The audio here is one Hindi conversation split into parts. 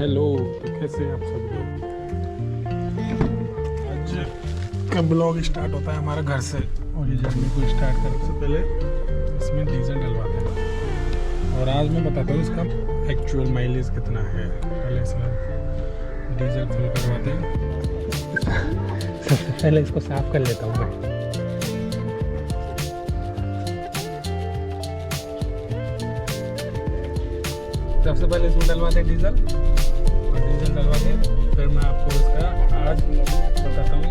हेलो, तो कैसे हैं आप सब लोग। आज का ब्लॉग स्टार्ट होता है हमारा घर से और ये जर्नी को स्टार्ट करने से पहले इसमें डीजल डलवाते हैं और आज मैं बताता हूँ इसका एक्चुअल माइलेज कितना है। पहले इसमें डीजल फुल करवाते हैं। सबसे पहले इसको साफ कर लेता हूँ मैं। सबसे पहले इसमें डलवाते हैं डीजल और डीजल डलवा के फिर मैं आपको इसका आज बताता हूँ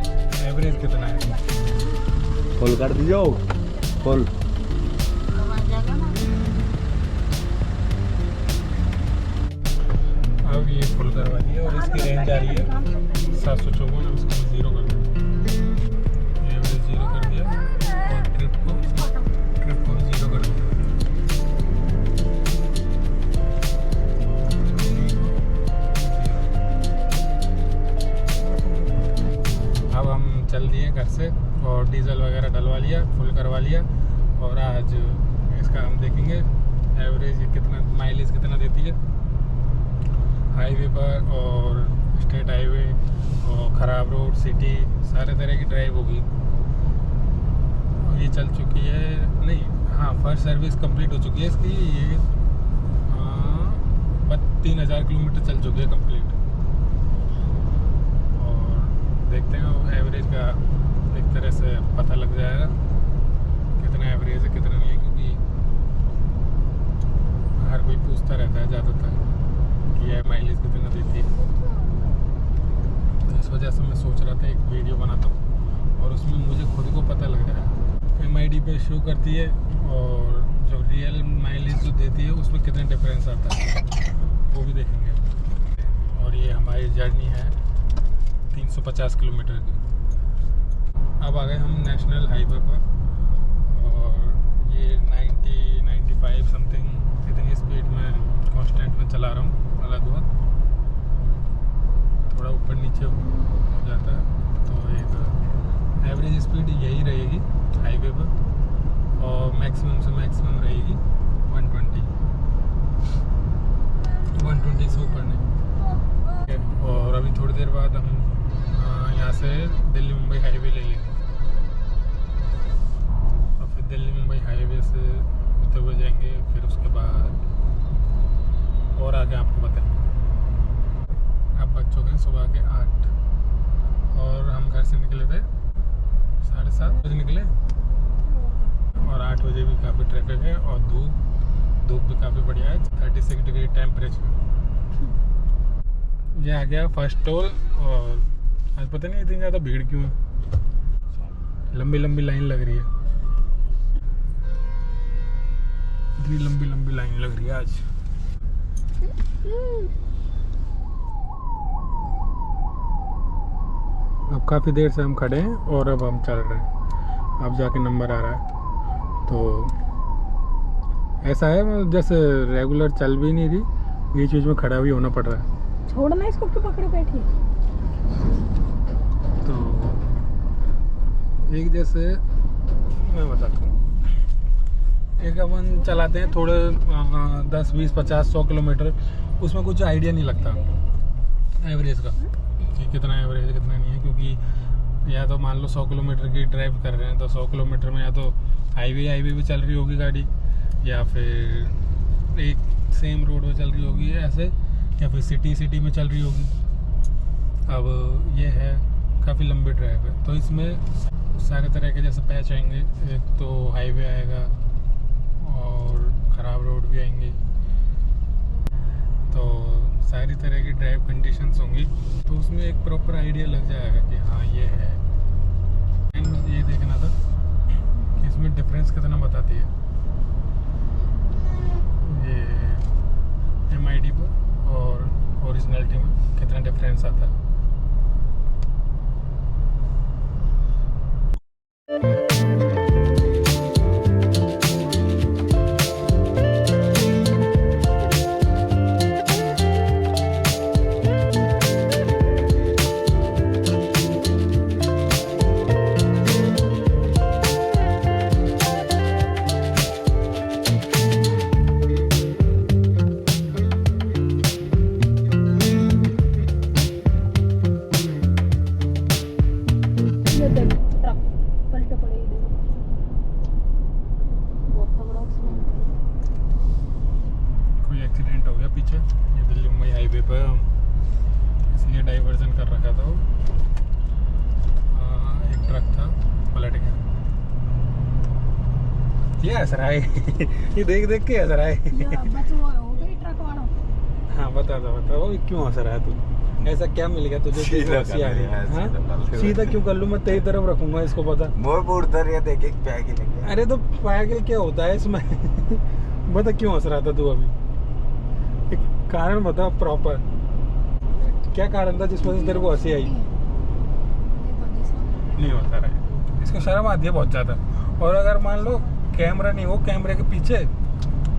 एवरेज कितना है। फुल कर दीजिए फुल। अब ये फुल करवा दिया और इसकी रेंज आ रही है 754। अब इसको ज़ीरो कर दिया, एवरेज ज़ीरो कर दिया और ट्रिप को भी ज़ीरो कर दिया। अब हम चल दिए घर से और डीजल वगैरह डलवा लिया, फुल करवा लिया और आज इसका हम देखेंगे एवरेज कितना, माइलेज कितना देती है हाईवे पर और स्टेट हाईवे और ख़राब रोड, सिटी, सारे तरह की ड्राइव होगी। ये चल चुकी है, नहीं हाँ, फर्स्ट सर्विस कंप्लीट हो चुकी है इसकी। ये 3000 किलोमीटर चल चुकी है कंप्लीट। देखते हैं एवरेज का एक तरह से पता लग जाएगा कितना एवरेज है कितना नहीं है, क्योंकि हर कोई पूछता रहता है ज़्यादातर कि यह माइलेज कितना देती है। तो इस वजह से मैं सोच रहा था एक वीडियो बनाता हूँ और उसमें मुझे खुद को पता लग जाएगा। MID पे शो करती है और जो रियल माइलेज जो देती है उसमें कितना डिफरेंस आता है वो भी देखेंगे। और ये हमारी जर्नी है 350 किलोमीटर की। अब आ गए हम नेशनल हाईवे पर और ये 90-95 समथिंग इतनी स्पीड में कांस्टेंट में चला रहा हूँ। लगभग थोड़ा ऊपर नीचे हो जाता है तो एक एवरेज स्पीड यही रहेगी हाईवे पर और मैक्सिमम से मैक्सिमम रहेगी 120 से ऊपर नहीं। और अभी थोड़ी देर बाद हम यहाँ से दिल्ली मुंबई हाईवे ले लेंगे और फिर दिल्ली मुंबई हाईवे से होते हुए जाएंगे। फिर उसके बाद और आगे आपको बताएंगे। अब बज चुके हैं सुबह के 8 और हम घर से निकले थे 7:30 बजे निकले और 8 बजे भी काफ़ी ट्रैफिक है और धूप भी काफ़ी बढ़िया है, 36 डिग्री टेम्परेचर। ये आ गया फर्स्ट टोल और आज पता नहीं इतनी ज़्यादा भीड़ क्यों है, लंबी लंबी लाइन लग रही है, इतनी लंबी लंबी लाइन लग रही है आज। अब काफ़ी देर से हम खड़े हैं और अब हम चल रहे हैं। अब जाके नंबर आ रहा है तो ऐसा है जैसे रेगुलर चल भी नहीं रही, बीच बीच में खड़ा भी होना पड़ रहा है। छोड़ना इसको, क्यों पकड़े बैठी है? तो एक जैसे मैं बताता हूँ, एक अपन चलाते हैं थोड़े 10, 20, 50, 100 किलोमीटर, उसमें कुछ आइडिया नहीं लगता एवरेज का कि कितना एवरेज है कितना नहीं है, क्योंकि या तो मान लो 100 किलोमीटर की ड्राइव कर रहे हैं तो 100 किलोमीटर में या तो हाईवे भी चल रही होगी गाड़ी या फिर एक सेम रोड पे चल रही होगी ऐसे, या फिर सिटी में चल रही होगी। अब ये है काफ़ी लंबी ड्राइव है तो इसमें सारे तरह के जैसे पैच आएंगे, एक तो हाईवे आएगा और ख़राब रोड भी आएंगे, तो सारी तरह की ड्राइव कंडीशंस होंगी तो उसमें एक प्रॉपर आइडिया लग जाएगा कि हाँ ये है। मुझे ये देखना था कि इसमें डिफरेंस कितना बताती है ये MID पर और ओरिजिनलिटी में कितना डिफरेंस आता है। हाईवे पर, इसलिए डाइवर्जन कर रखा था वो। एक ट्रक था, पलट गया। ये हंस रहा है ये देख देख के हंस रहा है। या बस वो हो गई ट्रक वालों। हाँ बता वो क्यों हंस रहा है तू? ऐसा क्या मिल गया तुझे? सीधा हंसी आ रही है? कर लिया, हाँ? सीधा क्यों कर लूँ? मैं तेरी तरफ रखूंगा इसको, पता। मोर पर उधर ये देख एक पैग लेके। अरे तो पागल क्या होता है इसमें? बता क्यों हंस रहा था तू अभी? एक कारण बता प्रॉपर, क्या कारण था जिस वजह से तेरे को हंसी आई? नहीं होता रहे, इसको शर्म आती है बहुत ज्यादा। और अगर मान लो कैमरा नहीं हो, कैमरे के पीछे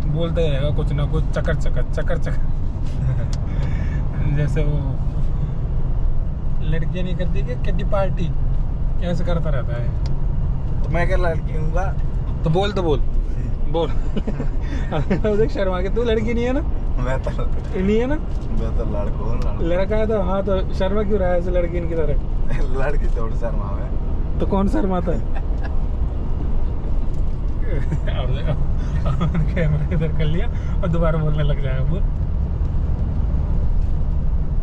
बोलते रहेगा कुछ ना कुछ, चकर चकर जैसे वो लड़कियां नहीं करती कि किड्डी पार्टी, कैसे करता रहता है। तो मैं क्या लड़की हूँगा? तो बोल देख शर्मा के, तू लड़की नहीं है ना? मैं तो नहीं है ना? लड़को हूँ। लड़का है तो हाँ, तो शर्मा क्यों रहा है ऐसे लड़की इनकी तरह? लड़की थोड़ी शर्मा है। तो कौन शर्माता है? अब कैमरा इधर कर लिया और दोबारा बोलने लग जाएगा वो।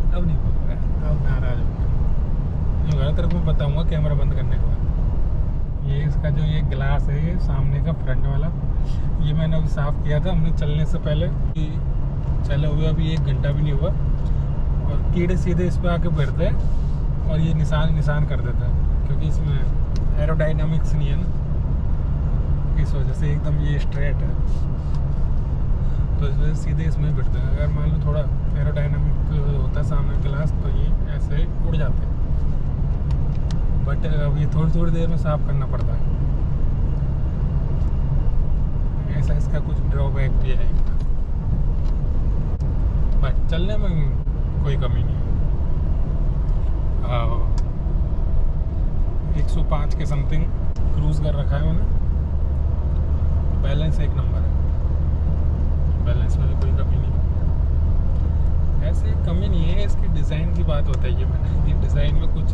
अब नहीं बोल रहा है, अब नाराज हो गया। तेरे को बताऊंगा कैमरा बंद करने के बाद। ये इसका जो ये ग्लास है, ये सामने का फ्रंट वाला, ये मैंने अभी साफ़ किया था हमने चलने से पहले। चले हुए अभी 1 घंटा भी नहीं हुआ और कीड़े सीधे इस पर आके बैठते हैं और ये निशान कर देता है, क्योंकि इसमें एरोडाइनामिक्स नहीं है ना, इस वजह से एकदम ये स्ट्रेट है, तो इस वजह से सीधे इसमें बैठते हैं। अगर मान लो थोड़ा एरोडाइनामिक होता है सामने ग्लास, तो ये ऐसे उड़ जाते हैं। बट अब ये थोड़ी देर में साफ करना पड़ता है, ऐसा इसका कुछ ड्रॉबैक भी है। बट चलने में कोई कमी नहीं है। 105 के समथिंग क्रूज कर रखा है मैंने। बैलेंस एक नंबर है, बैलेंस में भी कोई कमी नहीं है। ऐसे कमी नहीं है, इसकी डिज़ाइन की बात होता है। ये मैंने डिज़ाइन में कुछ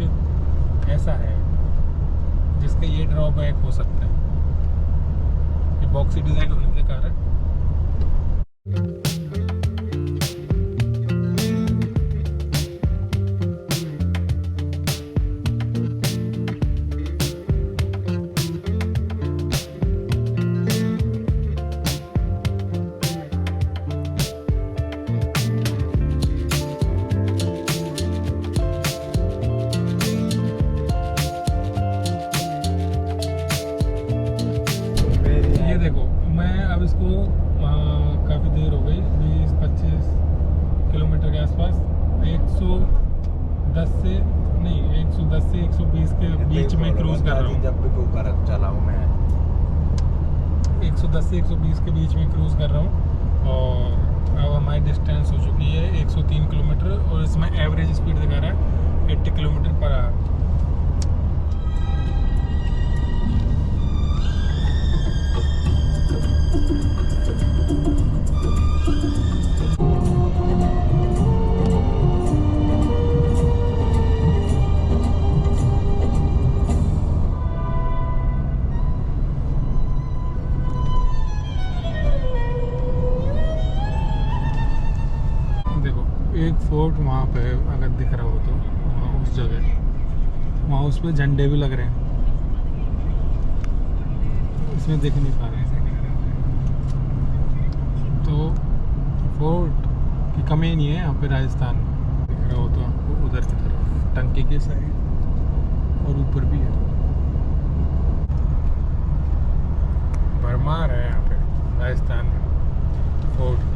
ऐसा है जिसके ये ड्रॉबैक हो सकता है, ये बॉक्सी डिज़ाइन होने के कारण। देखो मैं अब इसको काफ़ी देर हो गई, 20-25 किलोमीटर के आसपास, 110 से 120 के बीच में क्रूज कर रहा हूँ। जब भी को चलाऊँ मैं 110 से 120 के बीच में क्रूज कर रहा हूँ। और अब हमारी डिस्टेंस हो चुकी है 103 किलोमीटर और इसमें एवरेज स्पीड दिखा रहा है 80 किलोमीटर पर आवर। एक फोर्ट वहाँ पे अगर दिख रहा हो तो वहाँ उस जगह, वहाँ उस पर झंडे भी लग रहे हैं, इसमें दिख नहीं पा रहे हैं। तो फोर्ट की कमी नहीं है यहाँ पे राजस्थान में। दिख रहा हो तो आपको उधर की तरफ टंकी के साइड और ऊपर भी है, भरमार है यहाँ पे राजस्थान में फोर्ट की।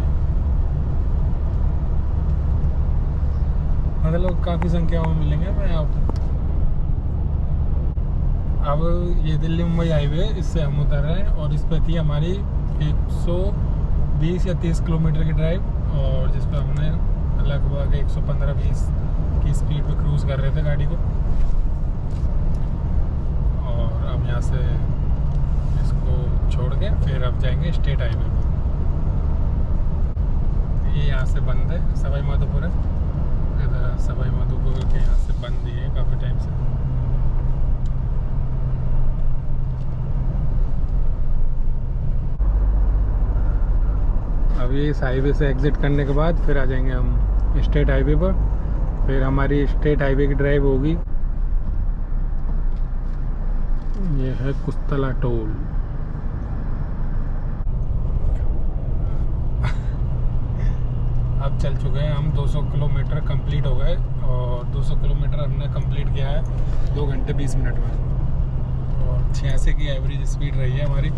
मतलब काफ़ी संख्याओं में मिलेंगे मैं आपको। अब ये दिल्ली मुंबई हाईवे, इससे हम उतर रहे हैं और इस पर थी हमारी 120 या 30 किलोमीटर की ड्राइव, और जिस पर हमने लगभग 115-20 की स्पीड पे क्रूज़ कर रहे थे गाड़ी को। और अब यहाँ से इसको छोड़ के फिर अब जाएंगे स्टेट हाईवे पर। ये यहाँ से बंद है, सवाई माधोपुर है, इधर सवाई माधोपुर के यहाँ से बंद ही है काफ़ी टाइम से। अभी इस हाईवे से एग्जिट करने के बाद फिर आ जाएंगे हम स्टेट हाईवे पर। फिर हमारी स्टेट हाईवे की ड्राइव होगी। ये है कुस्तला टोल। अब चल चुके हैं हम 200 किलोमीटर कंप्लीट हो गए, और 200 किलोमीटर हमने कंप्लीट किया है 2 घंटे 20 मिनट में, और 86 की एवरेज स्पीड रही है हमारी।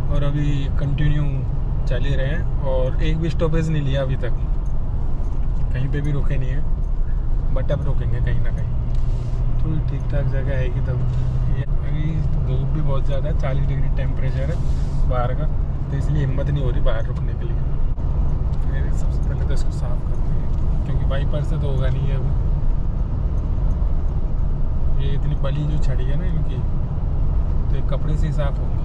और अभी कंटिन्यू चल ही रहे हैं, और एक भी स्टॉपेज नहीं लिया अभी तक, कहीं पे भी रुके नहीं है। बट अब रुकेंगे कहीं ना कहीं, थोड़ी ठीक ठाक जगह आएगी तब। ये अभी धूप भी बहुत ज़्यादा है, 40 डिग्री टेम्परेचर है बाहर का, तो इसलिए हिम्मत नहीं हो रही बाहर रुकने के लिए। फिर सबसे पहले तो इसको साफ़ करते हैं, क्योंकि वाइपर से तो होगा नहीं है अभी। ये इतनी बली जो छड़ी है ना इनकी, तो एक कपड़े से ही साफ़ होगी।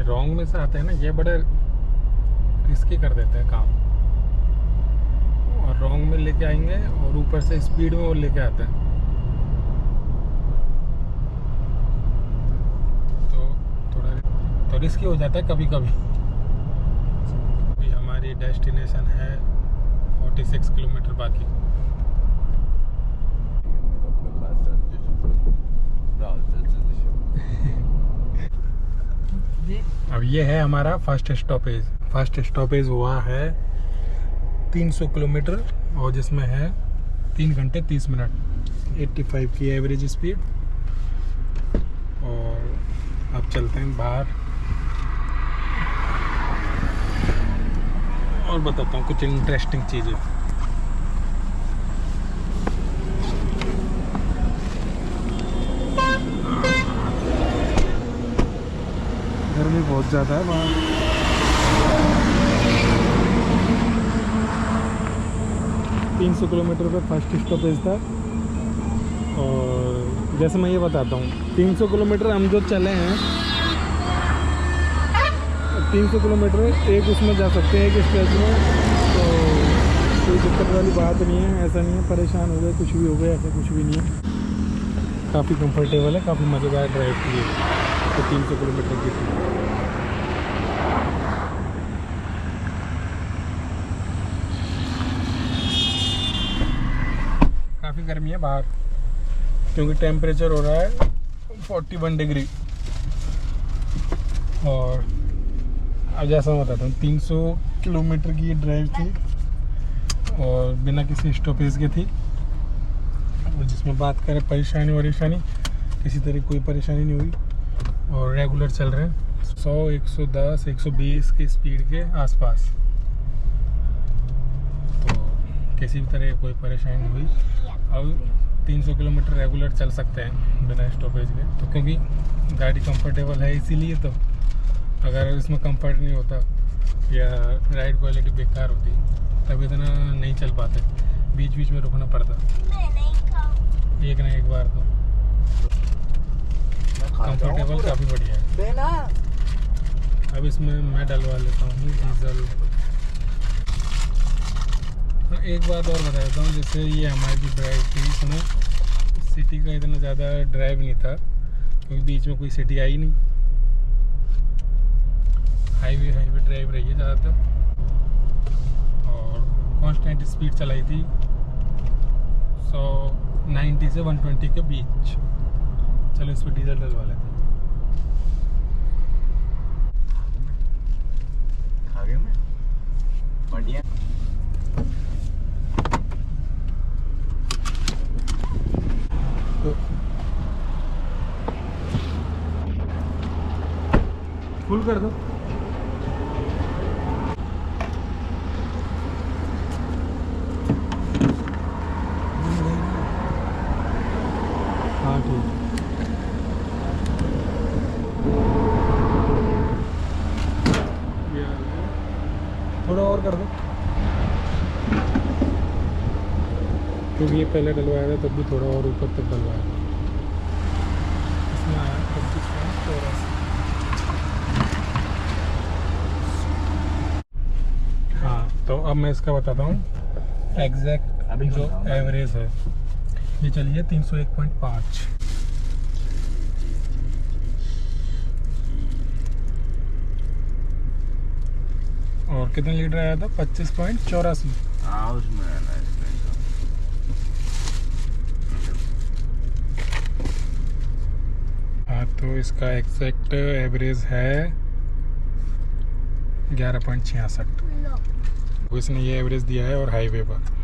रॉन्ग में से आते हैं ना, ये बड़े रिस्की कर देते हैं काम, और रॉन्ग में लेके आएंगे और ऊपर से स्पीड में वो लेके आते हैं, तो थोड़ा तो रिस्की हो जाता है कभी कभी। अभी हमारी डेस्टिनेशन है 46 किलोमीटर बाकी। अब ये है हमारा फर्स्ट स्टॉपेज। फर्स्ट स्टॉपेज हुआ है 300 किलोमीटर, और जिसमें है 3 घंटे 30 मिनट, 85 की एवरेज स्पीड। और अब चलते हैं बाहर और बताता हूँ कुछ इंटरेस्टिंग चीज़ें। गर्मी बहुत ज़्यादा है वहाँ। तीन 300 किलोमीटर पे फर्स्ट स्टॉपेज था, और जैसे मैं ये बताता हूँ 300 किलोमीटर हम जो चले हैं, 300 किलोमीटर एक उसमें जा सकते हैं, एक स्ट्रेच में, तो कोई दिक्कत वाली बात नहीं है। ऐसा नहीं है परेशान हो गए, कुछ भी हो गया, ऐसा कुछ भी नहीं है। काफ़ी कंफर्टेबल है, काफ़ी मज़ेदार ड्राइव की है। तो 300 किलोमीटर की थी। काफ़ी गर्मी है बाहर, क्योंकि टेम्परेचर हो रहा है 41 डिग्री। और अब जैसा मैं बताता हूँ 300 किलोमीटर की ये ड्राइव थी, और बिना किसी स्टॉपेज के थी। और जिसमें बात करें परेशानी किसी तरह कोई परेशानी नहीं हुई, और रेगुलर चल रहे हैं 100, 110, 120 की स्पीड के आसपास। तो किसी भी तरह कोई परेशानी नहीं हुई। अब 300 किलोमीटर रेगुलर चल सकते हैं बिना स्टॉपेज के, तो क्योंकि गाड़ी कंफर्टेबल है इसीलिए। तो अगर इसमें कंफर्ट नहीं होता या राइड क्वालिटी बेकार होती, तब इतना नहीं चल पाते, बीच बीच में रुकना पड़ता एक ना एक बार। तो कंफर्टेबल काफ़ी बढ़िया है। अब इसमें मैं डलवा लेता हूँ डीजल। एक बात और बता देता हूँ, जैसे ये हमारी जो ड्राइव थी, इसमें सिटी का इतना ज़्यादा ड्राइव नहीं था, क्योंकि बीच में कोई सिटी आई नहीं। हाईवे ड्राइव रही है ज़्यादातर, और कांस्टेंट स्पीड चलाई थी 90 से 120 के बीच। चलो इस पर डीजल डलवा लेते हैं। आगे में बढ़िया। तो फुल कर दो। हाँ ठीक है। थोड़ा और कर दो, क्योंकि ये पहले डलवाया था तब भी थोड़ा और ऊपर तक डलवाया था। इसमें आया 25 हाँ। तो अब मैं इसका बताता हूँ एग्जैक्ट अभी जो एवरेज है ये चलिए 301.5। और कितने लीटर आया था? 25.84। हाँ उसमें है ना इसमें हाँ तो इसका एग्जैक्ट एवरेज है 11.66। वो इसने ये एवरेज दिया है और हाईवे पर।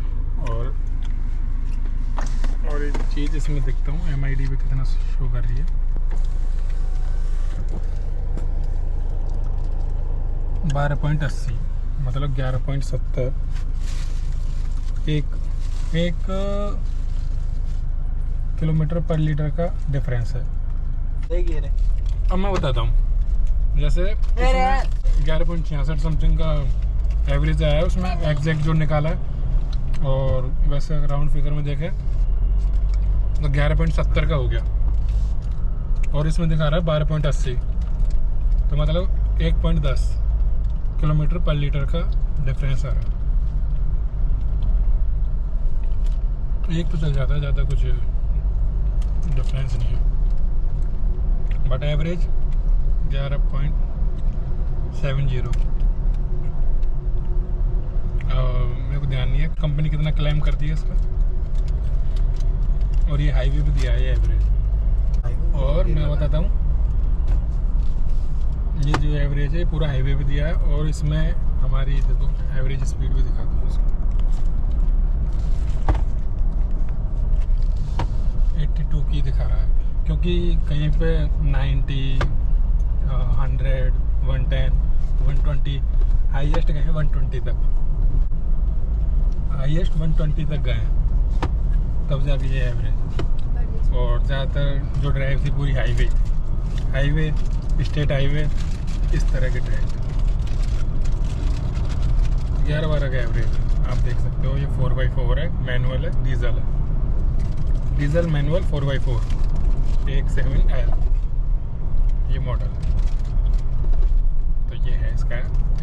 और एक चीज़ इसमें देखता हूँ MID पे कितना शो कर रही है। 12.80 मतलब 11.70। एक किलोमीटर पर लीटर का डिफरेंस है। देखिए रे अब मैं बताता हूँ, जैसे 11.66 समथिंग का एवरेज आया है, उसमें एग्जैक्ट जो निकाला है, और वैसे अगर राउंड फिगर में देखें तो 11.70 का हो गया, और इसमें दिखा रहा है 12.80, तो मतलब 1.10 किलोमीटर पर लीटर का डिफरेंस आ रहा है। एक तो चल जाता है, ज़्यादा कुछ डिफरेंस नहीं है, बट एवरेज 11.70। मेरे को ध्यान नहीं है कंपनी कितना क्लेम करती है इसका, और ये हाईवे पे दिया है ये एवरेज। और मैं बताता हूँ, ये जो एवरेज है पूरा हाईवे पे दिया है, और इसमें हमारी देखो एवरेज स्पीड भी दिखाता हूँ इसको, 82 की दिखा रहा है, क्योंकि कहीं पे 90, 100, 110, 120, हाईएस्ट गए हैं 120 तक, हाईएस्ट 120 तक गए हैं, तब जाके ये एवरेज। और ज़्यादातर जो ड्राइव थी पूरी हाईवे स्टेट हाईवे इस तरह के ड्राइव, 11-12 का एवरेज आप देख सकते हो। ये 4x4 है, मैनुअल है, डीजल मैनुअल 4x4 17L ये मॉडल है। तो ये है इसका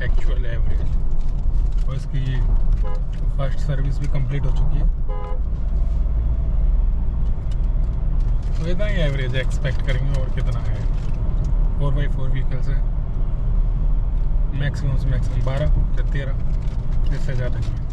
एक्चुअल एवरेज, और इसकी फर्स्ट सर्विस भी कंप्लीट हो चुकी है। तो इतना ही एवरेज एक्सपेक्ट करेंगे, और कितना है। 4x4 व्हीकल्स है, मैक्सिमम से मैक्सिमम 12 या 13, इससे ज़्यादा नहीं है।